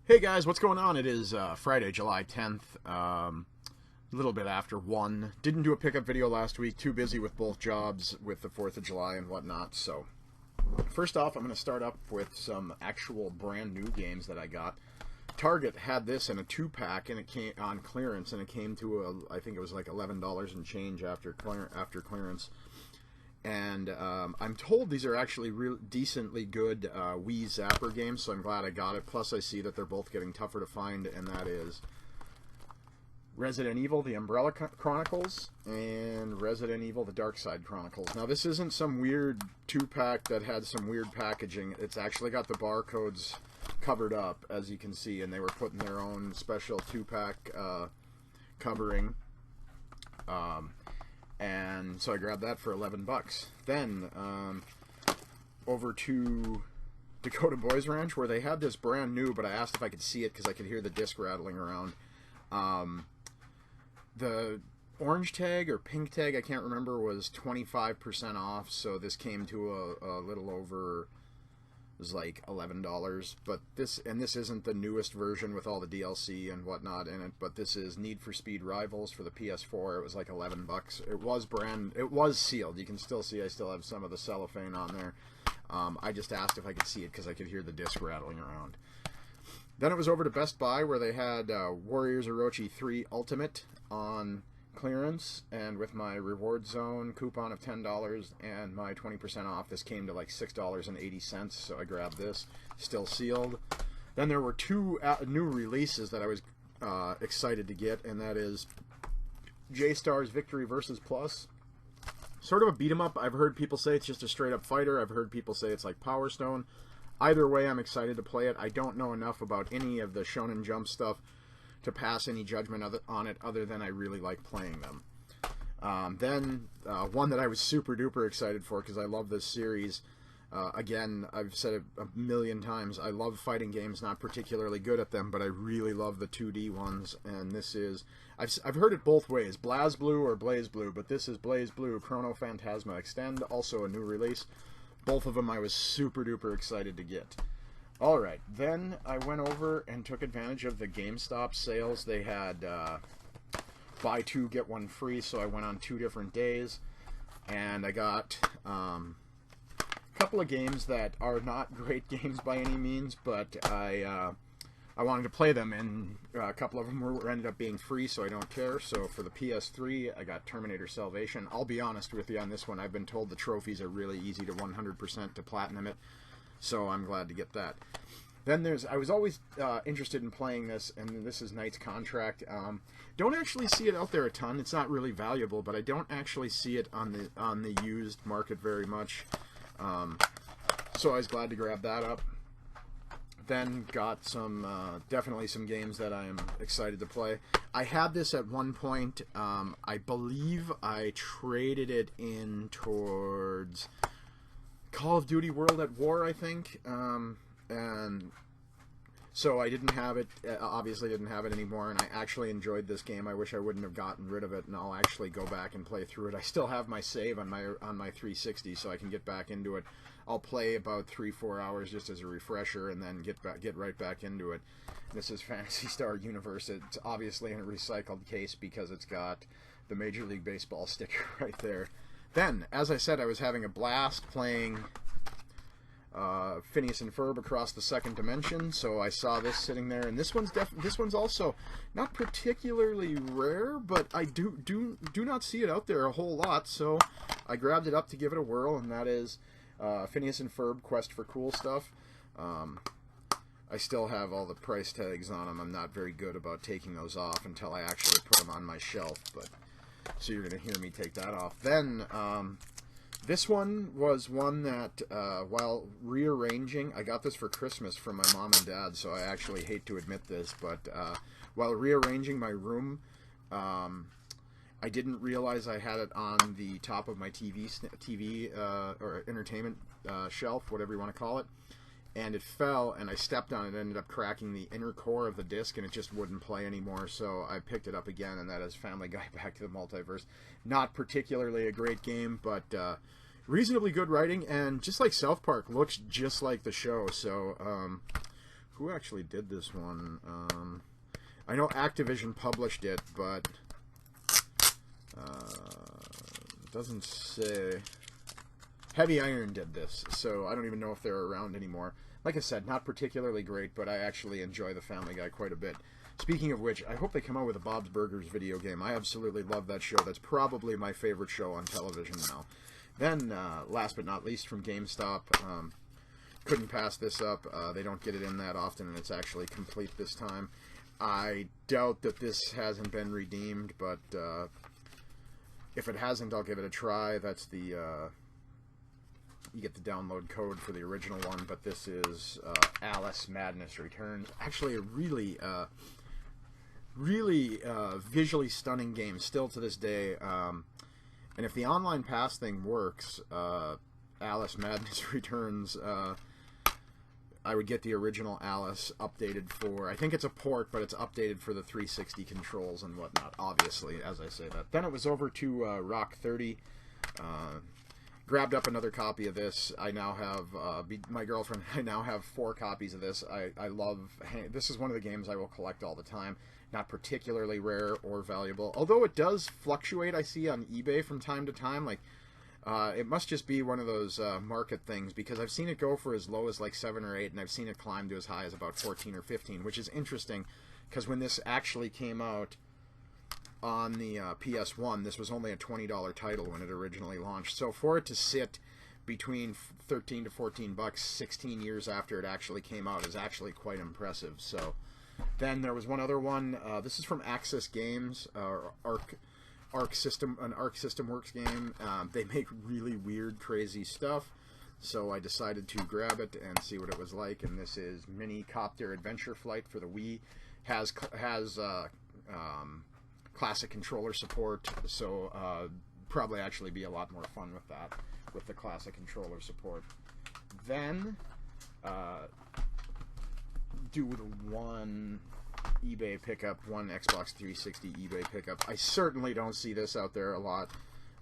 Hey guys, what's going on? It is Friday, July 10th, a little bit after 1. Didn't do a pickup video last week, too busy with both jobs with the 4th of July and whatnot. So, first off, I'm going to start up with some actual brand new games that I got. Target had this in a 2-pack and it came on clearance, and it came to, I think it was like $11 and change after clearance. And I'm told these are actually decently good Wii Zapper games, so I'm glad I got it. Plus, I see that they're both getting tougher to find, and that is Resident Evil, The Umbrella Chronicles, and Resident Evil, The Dark Side Chronicles. Now, this isn't some weird 2-pack that had some weird packaging. It's actually got the barcodes covered up, as you can see, and they were putting their own special 2-pack covering. And so I grabbed that for 11 bucks. Then over to Dakota Boys Ranch, where they had this brand new, but I asked if I could see it because I could hear the disc rattling around. The orange tag or pink tag, I can't remember, was 25% off, so this came to a little over, it was like $11. But this isn't the newest version with all the DLC and whatnot in it, but this is Need for Speed Rivals for the PS4. It was like 11 bucks. It was sealed. You can still see I still have some of the cellophane on there. I just asked if I could see it because I could hear the disc rattling around. Then it was over to Best Buy, where they had Warriors Orochi 3 Ultimate on clearance, and with my reward zone coupon of $10 and my 20% off, this came to like $6.80, so I grabbed this, still sealed. Then there were two new releases that I was excited to get, and that is J-Star's Victory vs. Plus. Sort of a beat 'em up. I've heard people say it's just a straight up fighter. I've heard people say it's like Power Stone. Either way, I'm excited to play it. I don't know enough about any of the Shonen Jump stuff to pass any judgment on it, other than I really like playing them. Then one that I was super duper excited for because I love this series. Again, I've said it a million times, I love fighting games, not particularly good at them, but I really love the 2D ones, and this is, I've heard it both ways, BlazBlue or BlazBlue, but this is BlazBlue Chrono Phantasma Extend, also a new release. Both of them I was super duper excited to get. Alright, then I went over and took advantage of the GameStop sales. They had buy 2, get 1 free, so I went on 2 different days, and I got a couple of games that are not great games by any means, but I wanted to play them, and a couple of them ended up being free, so I don't care. So for the PS3, I got Terminator Salvation. I'll be honest with you on this one, I've been told the trophies are really easy to 100% to platinum it, so I'm glad to get that. Then I was always interested in playing this, and this is Knight's Contract. Don't actually see it out there a ton. It's not really valuable, but I don't actually see it on the used market very much. So I was glad to grab that up. Then got some, definitely some games that I'm excited to play. I had this at one point. I believe I traded it in towards Call of Duty World at War, I think, and so I didn't have it, obviously didn't have it anymore, and I actually enjoyed this game. I wish I wouldn't have gotten rid of it, and I'll actually go back and play through it. I still have my save on my 360, so I can get back into it. I'll play about 3-4 hours just as a refresher, and then get right back into it. This is Phantasy Star Universe. It's obviously in a recycled case because it's got the Major League Baseball sticker right there. Then, as I said, I was having a blast playing Phineas and Ferb Across the Second Dimension, so I saw this sitting there, and this one's also not particularly rare, but I do not see it out there a whole lot, so I grabbed it up to give it a whirl, and that is Phineas and Ferb Quest for Cool Stuff. I still have all the price tags on them. I'm not very good about taking those off until I actually put them on my shelf, but so you're going to hear me take that off. Then, this one was one that, while rearranging, I got this for Christmas from my mom and dad, so I actually hate to admit this, but while rearranging my room, I didn't realize I had it on the top of my TV or entertainment shelf, whatever you want to call it, and it fell, and I stepped on it, ended up cracking the inner core of the disc, and it just wouldn't play anymore, so I picked it up again, and that is Family Guy Back to the Multiverse. Not particularly a great game, but reasonably good writing, and just like South Park, looks just like the show, so who actually did this one? I know Activision published it, but it doesn't say. Heavy Iron did this, so I don't even know if they're around anymore. Like I said, not particularly great, but I actually enjoy the Family Guy quite a bit. Speaking of which, I hope they come out with a Bob's Burgers video game. I absolutely love that show. That's probably my favorite show on television now. Then, last but not least, from GameStop, couldn't pass this up. They don't get it in that often, and it's actually complete this time. I doubt that this hasn't been redeemed, but if it hasn't, I'll give it a try. That's the... you get the download code for the original one, but this is Alice Madness Returns. Actually, a really visually stunning game still to this day. And if the online pass thing works, Alice Madness Returns, I would get the original Alice updated for, I think it's a port, but it's updated for the 360 controls and whatnot, obviously, as I say that. Then it was over to Rock 30. Grabbed up another copy of this. I now have, my girlfriend, I now have 4 copies of this. I love, this is one of the games I will collect all the time. Not particularly rare or valuable, although it does fluctuate, I see, on eBay from time to time. Like, it must just be one of those market things, because I've seen it go for as low as like 7 or 8, and I've seen it climb to as high as about 14 or 15, which is interesting, because when this actually came out on the PS1, this was only a $20 title when it originally launched. So for it to sit between 13 to 14 bucks 16 years after it actually came out is actually quite impressive. So then there was one other one. This is from Axis Games, Arc System, an Arc System Works game. They make really weird, crazy stuff. So I decided to grab it and see what it was like. And this is Mini Copter Adventure Flight for the Wii. Has classic controller support, so probably actually be a lot more fun with that, with the classic controller support. Then do the one eBay pickup, one Xbox 360 eBay pickup. I certainly don't see this out there a lot.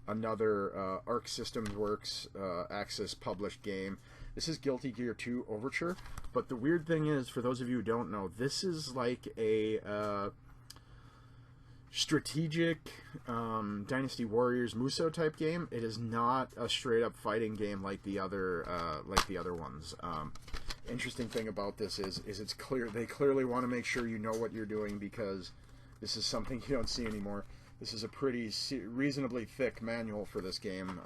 Another Arc Systems Works Axis published game. This is Guilty Gear 2 Overture, but the weird thing is, for those of you who don't know, this is like a strategic Dynasty Warriors Muso type game. It is not a straight up fighting game like the other ones. Interesting thing about this is it's clear, they clearly want to make sure you know what you're doing, because this is something you don't see anymore. This is a pretty reasonably thick manual for this game.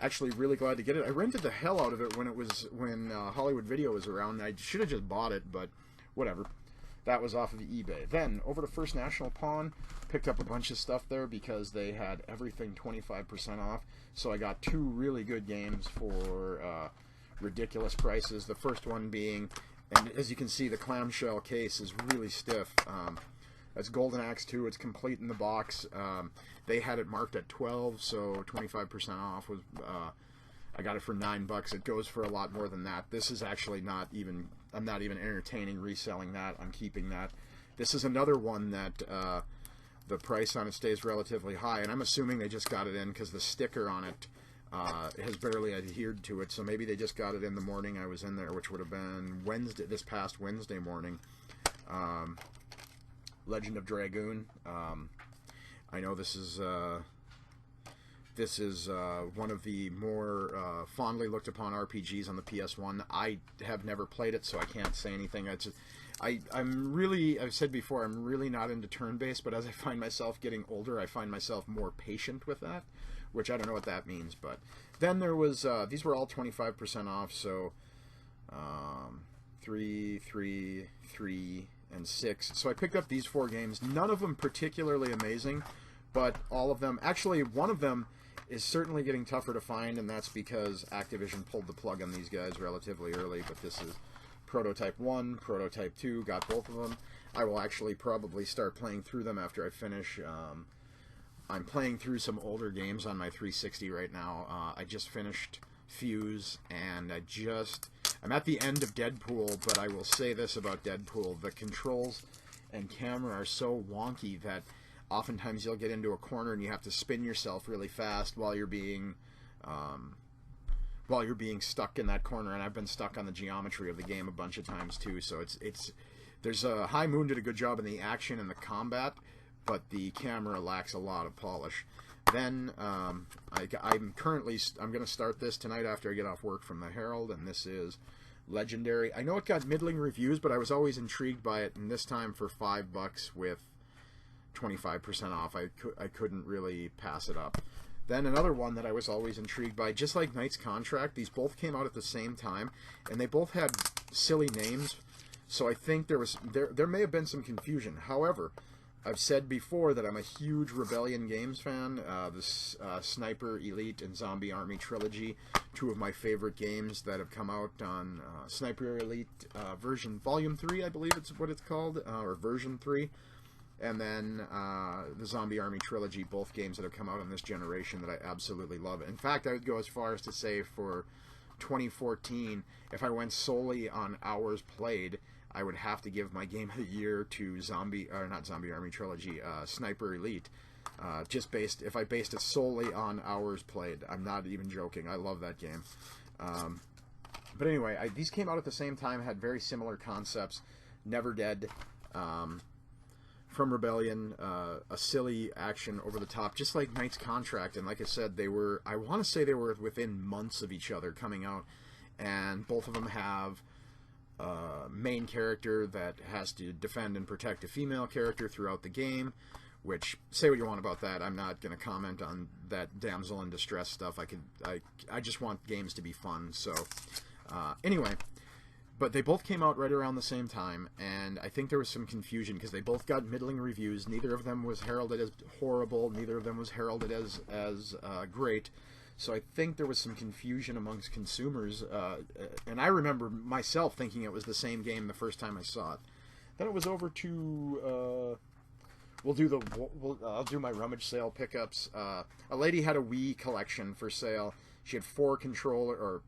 Actually, really glad to get it. I rented the hell out of it when Hollywood Video was around. I should have just bought it, but whatever. That was off of eBay. Then, over to First National Pawn, picked up a bunch of stuff there because they had everything 25% off. So I got 2 really good games for ridiculous prices. The first one being, and as you can see, the clamshell case is really stiff. That's Golden Axe 2. It's complete in the box. They had it marked at 12, so 25% off was... I got it for $9. It goes for a lot more than that. This is actually not even... I'm not even entertaining reselling that. I'm keeping that. This is another one that the price on it stays relatively high, and I'm assuming they just got it in because the sticker on it has barely adhered to it, so maybe they just got it in the morning I was in there, which would have been this past Wednesday morning. Legend of Dragoon. I know this is one of the more fondly looked upon RPGs on the PS1. I have never played it, so I can't say anything. I'm really, I've said before, I'm really not into turn-based, but as I find myself getting older, I find myself more patient with that, which I don't know what that means. But then there was, these were all 25% off, so 3, 3, 3, and 6. So I picked up these 4 games. None of them particularly amazing, but all of them, actually one of them is certainly getting tougher to find, and that's because Activision pulled the plug on these guys relatively early. But this is Prototype 1, Prototype 2, got both of them. I will actually probably start playing through them after I finish. I'm playing through some older games on my 360 right now. I just finished Fuse, and I'm at the end of Deadpool, but I will say this about Deadpool: the controls and camera are so wonky that oftentimes you'll get into a corner and you have to spin yourself really fast while you're being while you're being stuck in that corner, and I've been stuck on the geometry of the game a bunch of times too. So there's a High Moon did a good job in the action and the combat, but the camera lacks a lot of polish. Then I'm going to start this tonight after I get off work from the Herald, and this is Legendary. I know it got middling reviews, but I was always intrigued by it, and this time for $5 with 25% off, I couldn't really pass it up. Then another one that I was always intrigued by, just like Knight's Contract, these both came out at the same time, and they both had silly names, so I think there may have been some confusion. However, I've said before that I'm a huge Rebellion Games fan. This Sniper Elite and Zombie Army Trilogy, two of my favorite games that have come out on Sniper Elite version Volume 3, I believe it's what it's called, or version 3. And then the Zombie Army Trilogy, both games that have come out in this generation that I absolutely love. In fact, I would go as far as to say for 2014, if I went solely on hours played, I would have to give my game of the year to not Zombie Army Trilogy, Sniper Elite. If I based it solely on hours played. I'm not even joking. I love that game. But anyway, these came out at the same time, had very similar concepts. Never Dead. From Rebellion, a silly action over the top, just like Knight's Contract. And like I said, I want to say they were within months of each other coming out, and both of them have a main character that has to defend and protect a female character throughout the game, which, say what you want about that, I'm not going to comment on that damsel in distress stuff. I just want games to be fun. So anyway, but they both came out right around the same time, and I think there was some confusion because they both got middling reviews. Neither of them was heralded as horrible. Neither of them was heralded as great. So I think there was some confusion amongst consumers. And I remember myself thinking it was the same game the first time I saw it. Then it was over to I'll do my rummage sale pickups. A lady had a Wii collection for sale. She had four controllers,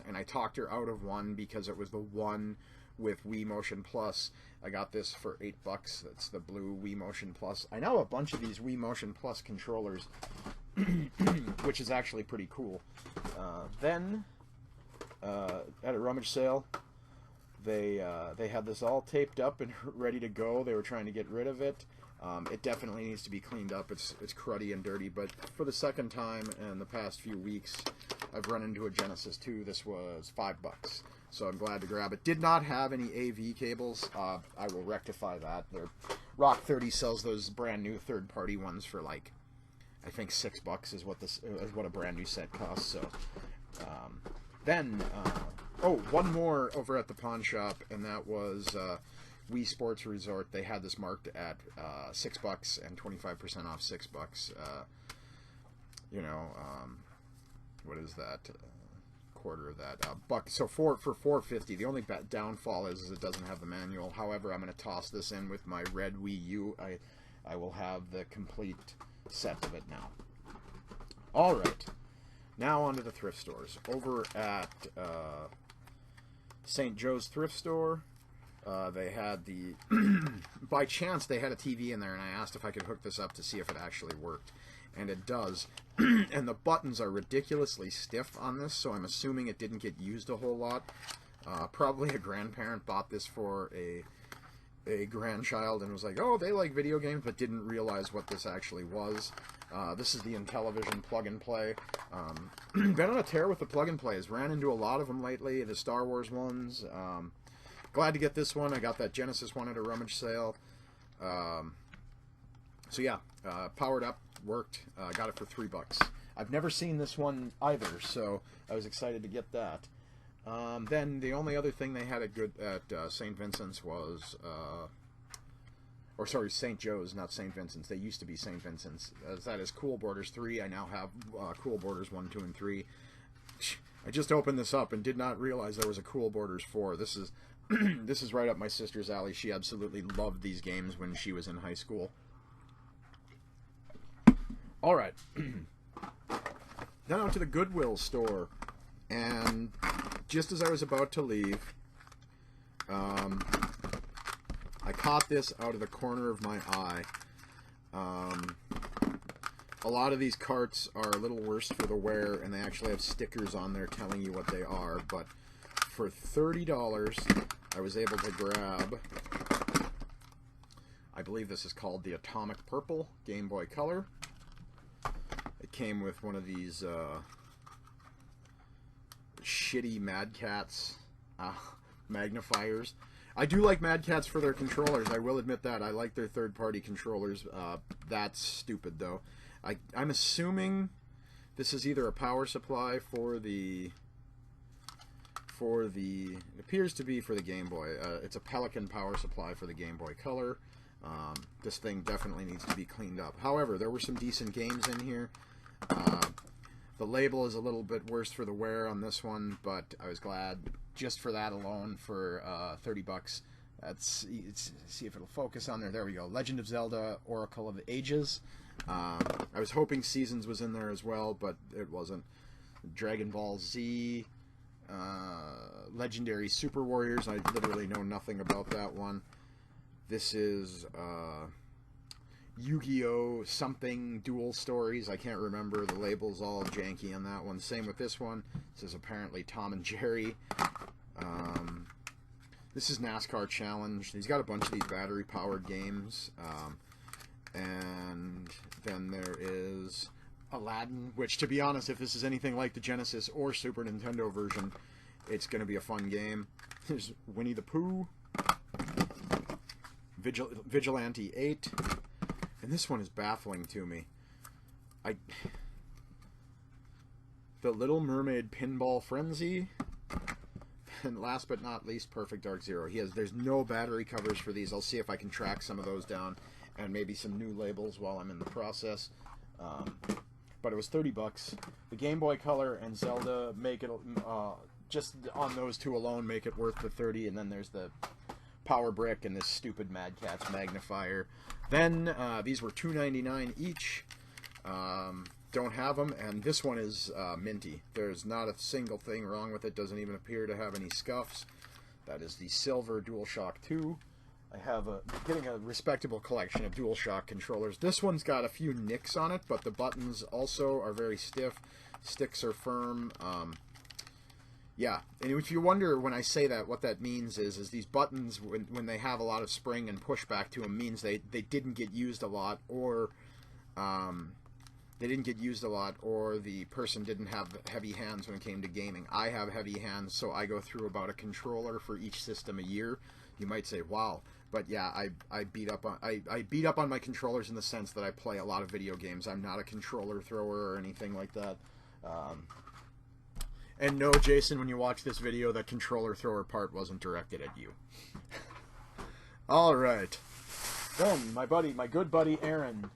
and I talked her out of one because it was the one with Wii Motion Plus. I got this for $8. That's the blue Wii Motion Plus. I know a bunch of these Wii Motion Plus controllers, which is actually pretty cool. Then at a rummage sale, they had this all taped up and ready to go. They were trying to get rid of it. It definitely needs to be cleaned up. It's cruddy and dirty, but for the second time in the past few weeks, I've run into a Genesis 2. This was $5, so I'm glad to grab it. Did not have any AV cables. I will rectify that. Rock 30 sells those brand new third-party ones for like, I think $6 is what a brand new set costs. So one more over at the pawn shop, and that was Wii Sports Resort. They had this marked at $6 and 25% off $6. What is that? Quarter of that. Buck. So for $4.50. The only downfall is it doesn't have the manual. However, I'm going to toss this in with my red Wii U. I will have the complete set of it now. All right. Now on to the thrift stores. Over at St. Joe's Thrift Store, they had by chance they had a TV in there, and I asked if I could hook this up to see if it actually worked. And it does. And the buttons are ridiculously stiff on this, so I'm assuming it didn't get used a whole lot. Probably a grandparent bought this for a grandchild and was like, oh, they like video games, but didn't realize what this actually was. This is the Intellivision plug-and-play. Been on a tear with the plug-and-plays. Ran into a lot of them lately, the Star Wars ones. Glad to get this one. I got that Genesis one at a rummage sale. So yeah, powered up, worked, got it for $3. I've never seen this one either, so I was excited to get that. Then the only other thing they had at St. Vincent's was, St. Joe's, not St. Vincent's. They used to be St. Vincent's. That is Cool Borders 3. I now have Cool Borders 1, 2, and 3. I just opened this up and did not realize there was a Cool Borders 4. This is this is right up my sister's alley. She absolutely loved these games when she was in high school. All right. Then out to the Goodwill store, and just as I was about to leave, I caught this out of the corner of my eye. a lot of these carts are a little worse for the wear, and they actually have stickers on there telling you what they are. But for $30, I was able to grab, I believe this is called the Atomic Purple Game Boy Color. It came with one of these shitty Mad Catz magnifiers. I do like Mad Catz for their controllers, I will admit that. I like their third-party controllers. That's stupid, though. I'm assuming this is either a power supply for the... It appears to be for the Game Boy. It's a Pelican power supply for the Game Boy Color. This thing definitely needs to be cleaned up. However, there were some decent games in here. The label is a little bit worse for the wear on this one, but I was glad just for that alone for $30. Let's see if it'll focus on there. There we go. Legend of Zelda: Oracle of Ages. I was hoping Seasons was in there as well, but it wasn't. Dragon Ball Z. Legendary Super Warriors. I literally know nothing about that one. This is Yu-Gi-Oh! Something Dual Stories. I can't remember. The label's all janky on that one. Same with this one. This is apparently Tom and Jerry. This is NASCAR Challenge. He's got a bunch of these battery-powered games. And then there is Aladdin, which, to be honest, if this is anything like the Genesis or Super Nintendo version, it's going to be a fun game. There's Winnie the Pooh. Vigilante 8. And this one is baffling to me. The Little Mermaid Pinball Frenzy. And last but not least, Perfect Dark Zero. There's no battery covers for these. I'll see if I can track some of those down, and maybe some new labels while I'm in the process. But it was $30. The Game Boy Color and Zelda make it, just on those two alone, make it worth the $30. And then there's the Power Brick and this stupid Mad Catz magnifier. Then these were $2.99 each. Don't have them, and this one is minty. There's not a single thing wrong with it. Doesn't even appear to have any scuffs. That is the silver DualShock 2. I have getting a respectable collection of DualShock controllers. This one's got a few nicks on it, but the buttons also are very stiff. Sticks are firm. Yeah, and if you wonder when I say that, what that means is these buttons, when they have a lot of spring and pushback to them, means they didn't get used a lot, or or the person didn't have heavy hands when it came to gaming. I have heavy hands, so I go through about a controller for each system a year. You might say, wow. But yeah, I beat up on my controllers in the sense that I play a lot of video games. I'm not a controller thrower or anything like that. And no, Jason, when you watch this video, that controller thrower part wasn't directed at you. All right. Then my good buddy Aaron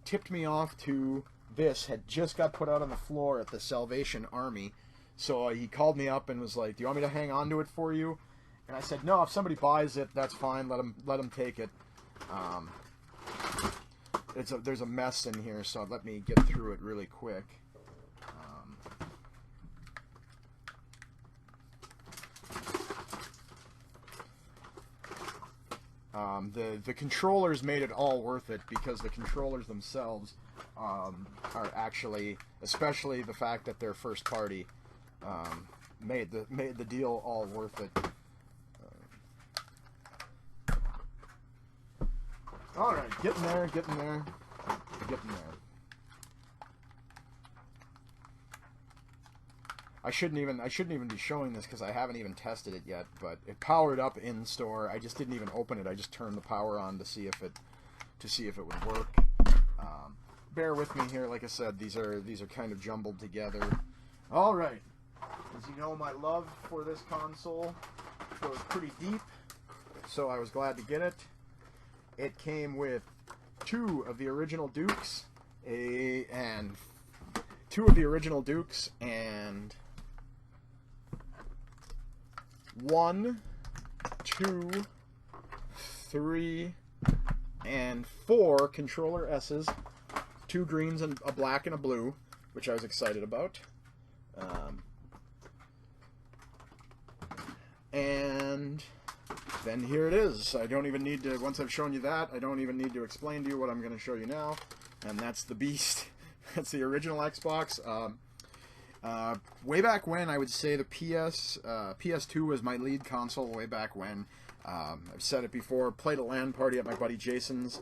tipped me off to this. Had just got put out on the floor at the Salvation Army, so he called me up and was like, "Do you want me to hang on to it for you?" And I said, "No, if somebody buys it, that's fine. Let them take it." There's a mess in here, so let me get through it really quick. The controllers made it all worth it, because the controllers themselves are actually, especially the fact that they're first party, made the deal all worth it. All right, getting there. I shouldn't even be showing this because I haven't even tested it yet, but it powered up in store. I just didn't even open it. I just turned the power on to see if it would work. Bear with me here. Like I said, these are kind of jumbled together. All right. As you know, my love for this console goes pretty deep, so I was glad to get it. It came with two of the original Dukes, and 1, 2, 3, and 4 controller S's, 2 greens and a black and a blue, which I was excited about. And then here it is. I don't even need to, once I've shown you that, I don't even need to explain to you what I'm going to show you now, and that's the beast. That's the original Xbox. Way back when, I would say the PS2 was my lead console way back when. I've said it before, played a LAN party at my buddy Jason's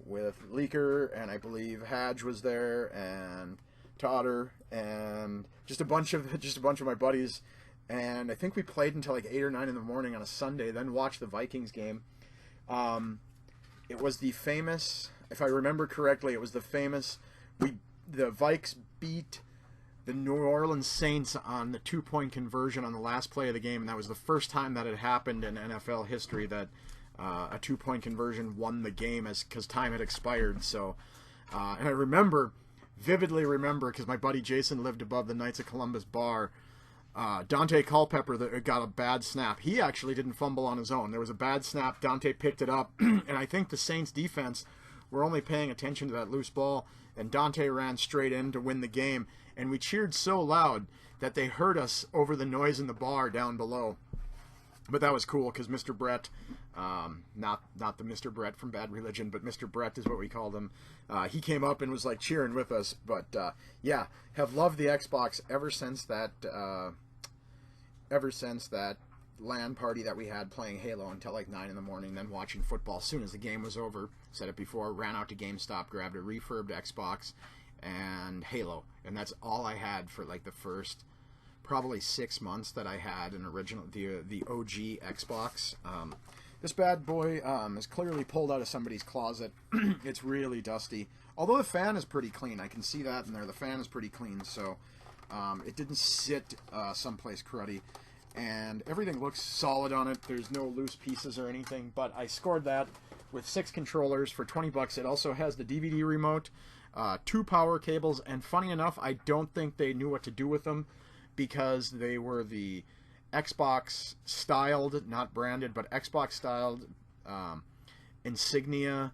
with Leaker, and I believe Hadge was there, and Totter, and just a bunch of my buddies. And I think we played until like 8 or 9 in the morning on a Sunday, then watched the Vikings game. It was the famous, if I remember correctly, it was the famous, the Vikes beat the New Orleans Saints on the 2-point conversion on the last play of the game, and that was the first time that had happened in NFL history that a 2-point conversion won the game because time had expired. So, and I vividly remember, because my buddy Jason lived above the Knights of Columbus bar, Dante Culpepper that got a bad snap. He actually didn't fumble on his own. There was a bad snap. Dante picked it up, and I think the Saints defense were only paying attention to that loose ball, and Dante ran straight in to win the game. And we cheered so loud that they heard us over the noise in the bar down below. But that was cool because Mr. Brett, not the Mr. Brett from Bad Religion, but Mr. Brett is what we called him. He came up and was like cheering with us. But yeah, have loved the Xbox ever since that LAN party that we had playing Halo until like 9 in the morning, then watching football as soon as the game was over. Said it before, ran out to GameStop, grabbed a refurbed Xbox and Halo, and that's all I had for like the first probably 6 months that I had an original, the OG Xbox. This bad boy is clearly pulled out of somebody's closet. It's really dusty, although the fan is pretty clean. I can see that in there. The fan is pretty clean, so it didn't sit someplace cruddy, and everything looks solid on it. There's no loose pieces or anything, but I scored that with 6 controllers for 20 bucks. It also has the DVD remote, 2 power cables, and funny enough, I don't think they knew what to do with them because they were the Xbox styled, not branded, but Xbox styled Insignia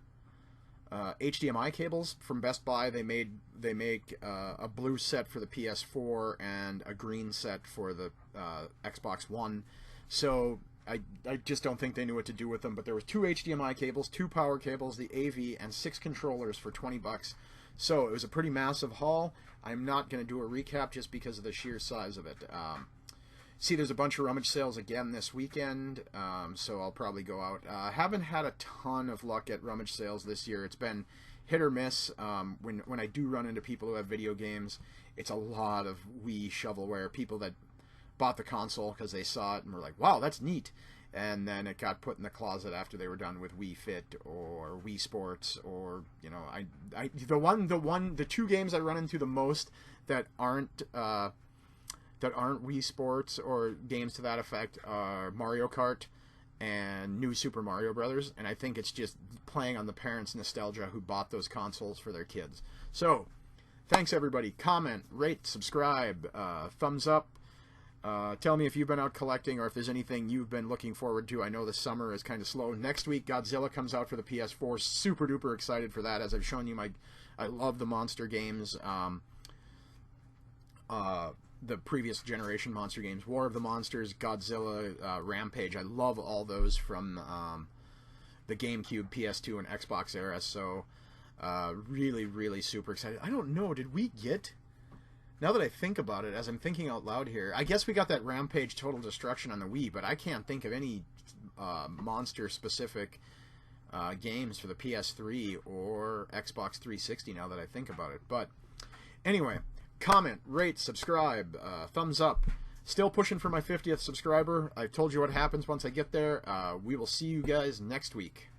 HDMI cables from Best Buy. They make a blue set for the PS4 and a green set for the Xbox One. So I just don't think they knew what to do with them. But there was 2 HDMI cables, 2 power cables, the AV, and 6 controllers for 20 bucks. So it was a pretty massive haul. I'm not going to do a recap just because of the sheer size of it. See, there's a bunch of rummage sales again this weekend, so I'll probably go out. Haven't had a ton of luck at rummage sales this year. It's been hit or miss. When I do run into people who have video games, it's a lot of Wii shovelware, people that bought the console because they saw it and were like, wow, that's neat. And then it got put in the closet after they were done with Wii Fit or Wii Sports, or, you know, the 2 games I run into the most that aren't Wii Sports or games to that effect are Mario Kart and New Super Mario Brothers, and I think it's just playing on the parents' nostalgia who bought those consoles for their kids. So, thanks everybody. Comment, rate, subscribe, thumbs up. Tell me if you've been out collecting or if there's anything you've been looking forward to. I know the summer is kind of slow. Next week, Godzilla comes out for the PS4. Super duper excited for that. As I've shown you, I love the monster games. The previous generation monster games, War of the Monsters, Godzilla, Rampage. I love all those from the GameCube, PS2, and Xbox era. So really, really super excited. I don't know, did we get... Now that I think about it, as I'm thinking out loud here, I guess we got that Rampage Total Destruction on the Wii, but I can't think of any monster-specific games for the PS3 or Xbox 360 now that I think about it. But anyway, comment, rate, subscribe, thumbs up. Still pushing for my 50th subscriber. I've told you what happens once I get there. We will see you guys next week.